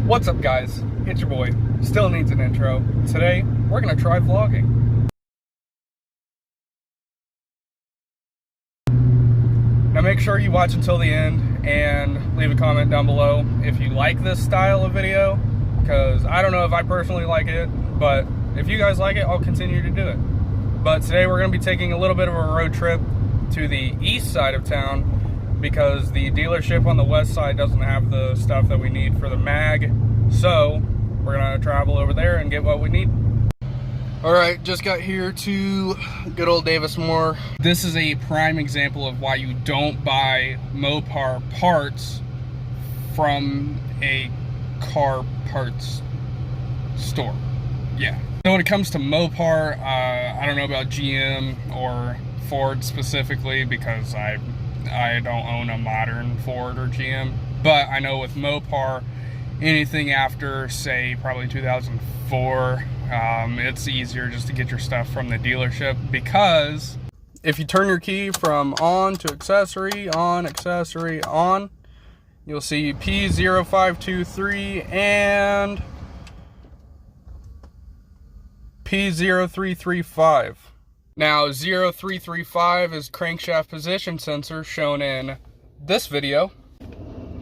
What's up guys, it's your boy, still needs an intro. Today, we're gonna try vlogging. Now make sure you watch until the end and leave a comment down below if you like this style of video, because I don't know if I personally like it, but if you guys like it, I'll continue to do it. But today we're gonna be taking a little bit of a road trip to the east side of town because the dealership on the west side doesn't have the stuff that we need for the mag. So we're gonna travel over there and get what we need. All right, just got here to good old Davis Moore. This is a prime example of why you don't buy Mopar parts from a car parts store. Yeah. So when it comes to Mopar, I don't know about GM or Ford specifically because I don't own a modern Ford or GM, but I know with Mopar, anything after say probably 2004, it's easier just to get your stuff from the dealership, because if you turn your key from on to accessory, on, accessory, on, you'll see P0523 and P0335. Now 0335 is crankshaft position sensor shown in this video,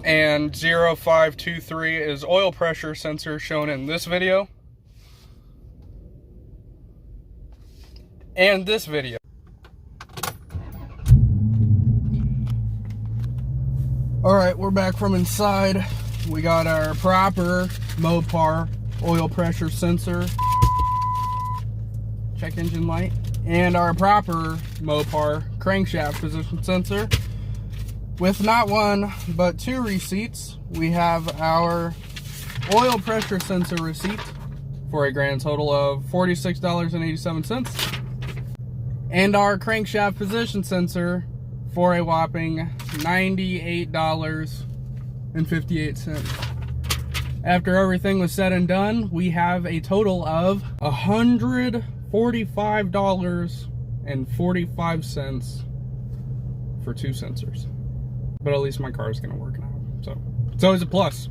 and 0523 is oil pressure sensor shown in this video and this video. Alright, we're back from inside. We got our proper Mopar oil pressure sensor, check engine light, and our proper Mopar crankshaft position sensor with not one but two receipts. We have our oil pressure sensor receipt for a grand total of $46.87 and our crankshaft position sensor for a whopping $98.58. After everything was said and done, we have a total of $145.45 for two sensors. But at least my car is going to work now, so it's always a plus.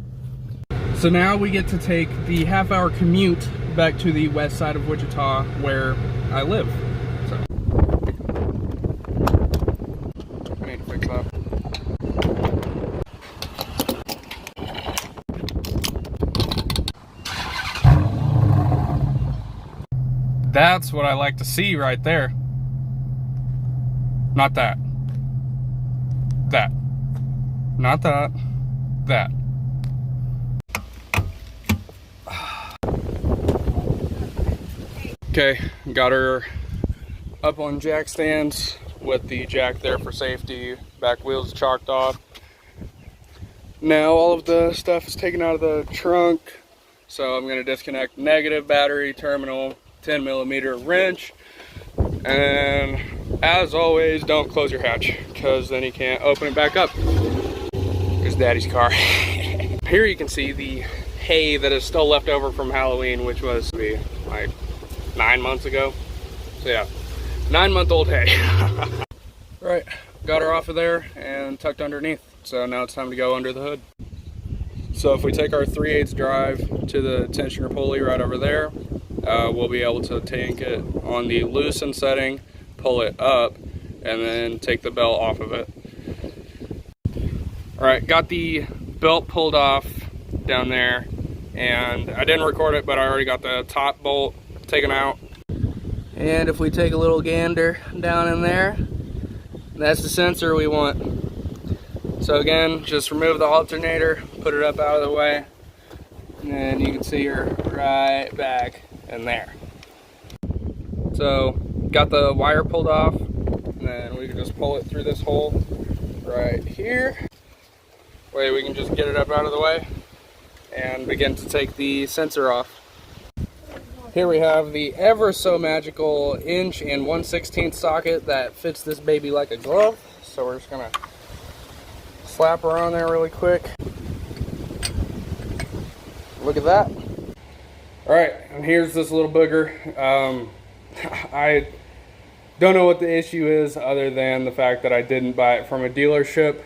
So now we get to take the half-hour commute back to the west side of Wichita where I live. So I need to fix that. That's what I like to see right there. Not that. That. Not that. That. Okay, got her up on jack stands with the jack there for safety. Back wheels chalked off. Now all of the stuff is taken out of the trunk. So I'm going to disconnect negative battery terminal, 10mm wrench, and as always, don't close your hatch because then you can't open it back up. There's Daddy's car. Here you can see the hay that is still left over from Halloween, which was like 9 months ago. So yeah, 9-month-old hay. Right, got her off of there and tucked underneath. So now it's time to go under the hood. So if we take our 3/8 drive to the tensioner pulley right over there, we'll be able to tank it on the loosen setting, pull it up, and then take the belt off of it. Alright, got the belt pulled off down there, and I didn't record it, but I already got the top bolt taken out. And if we take a little gander down in there, that's the sensor we want. So again, just remove the alternator, put it up out of the way, and then you can see her right back in there. So got the wire pulled off, and then we can just pull it through this hole right here. Way we can just get it up out of the way and begin to take the sensor off. Here we have the ever so magical 1 1/16 inch socket that fits this baby like a glove. So we're just gonna slap her on there really quick. Look at that. Alright, and here's this little booger. I don't know what the issue is other than the fact that I didn't buy it from a dealership.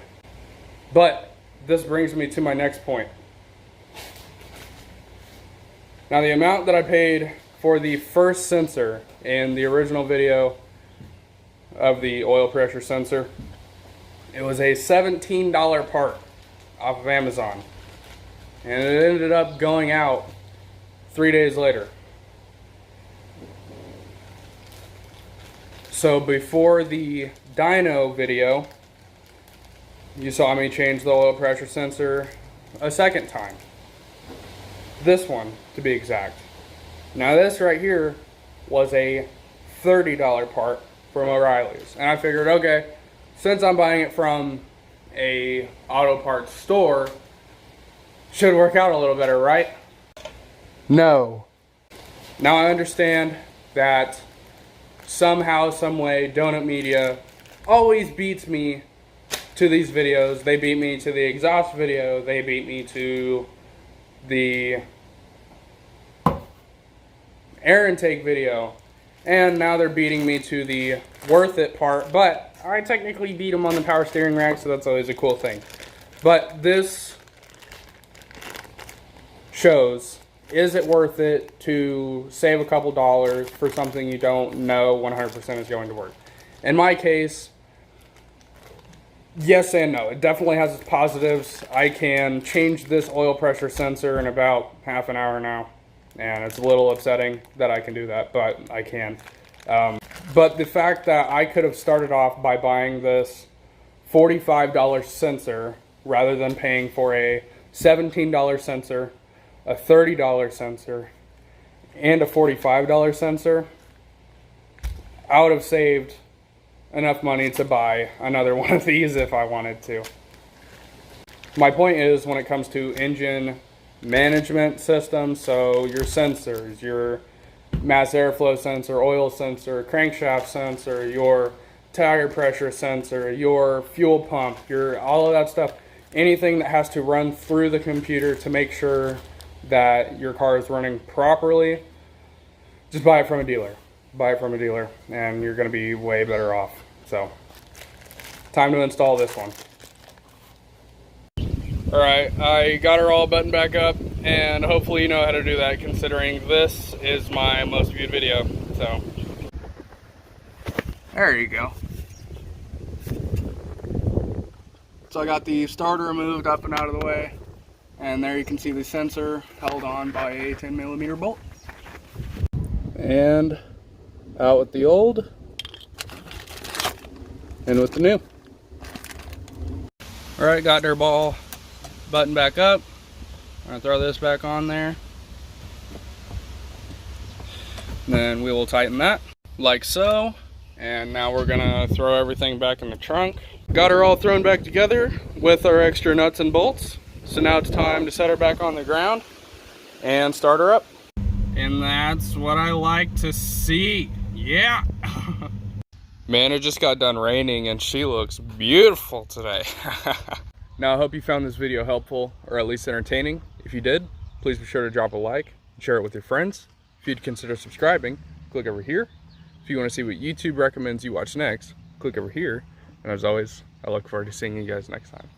But this brings me to my next point. Now the amount that I paid for the first sensor in the original video of the oil pressure sensor, it was a $17 part off of Amazon. And it ended up going out 3 days later. So before the dyno video, you saw me change the oil pressure sensor a second time. This one, to be exact. Now this right here was a $30 part from O'Reilly's. And I figured, okay, since I'm buying it from a auto parts store, should work out a little better, right? No. Now I understand that somehow, some way, Donut Media always beats me to these videos. They beat me to the exhaust video. They beat me to the air intake video. And now they're beating me to the worth it part. But I technically beat them on the power steering rack, so that's always a cool thing. But this shows, is it worth it to save a couple dollars for something you don't know 100% is going to work? In my case, yes and no. It definitely has its positives. I can change this oil pressure sensor in about half an hour now, and it's a little upsetting that I can do that, but I can. But the fact that I could have started off by buying this $45 sensor rather than paying for a $17 sensor, a $30 sensor, and a $45 sensor, I would have saved enough money to buy another one of these if I wanted to. My point is, when it comes to engine management systems, so your sensors, your mass airflow sensor, oil sensor, crankshaft sensor, your tire pressure sensor, your fuel pump, your all of that stuff, anything that has to run through the computer to make sure that your car is running properly, just buy it from a dealer. Buy it from a dealer and you're going to be way better off. So, time to install this one. Alright, I got her all buttoned back up, and hopefully you know how to do that, considering this is my most viewed video. So, there you go. So I got the starter removed up and out of the way, and there you can see the sensor held on by a 10mm bolt. And out with the old, and with the new. Alright, got their ball button back up. I'm going to throw this back on there. Then we will tighten that, like so. And now we're going to throw everything back in the trunk. Got her all thrown back together with our extra nuts and bolts. So now it's time to set her back on the ground and start her up. And that's what I like to see. Yeah. Man, it just got done raining and she looks beautiful today. Now, I hope you found this video helpful, or at least entertaining. If you did, please be sure to drop a like and share it with your friends. If you'd consider subscribing, click over here. If you want to see what YouTube recommends you watch next, click over here. And as always, I look forward to seeing you guys next time.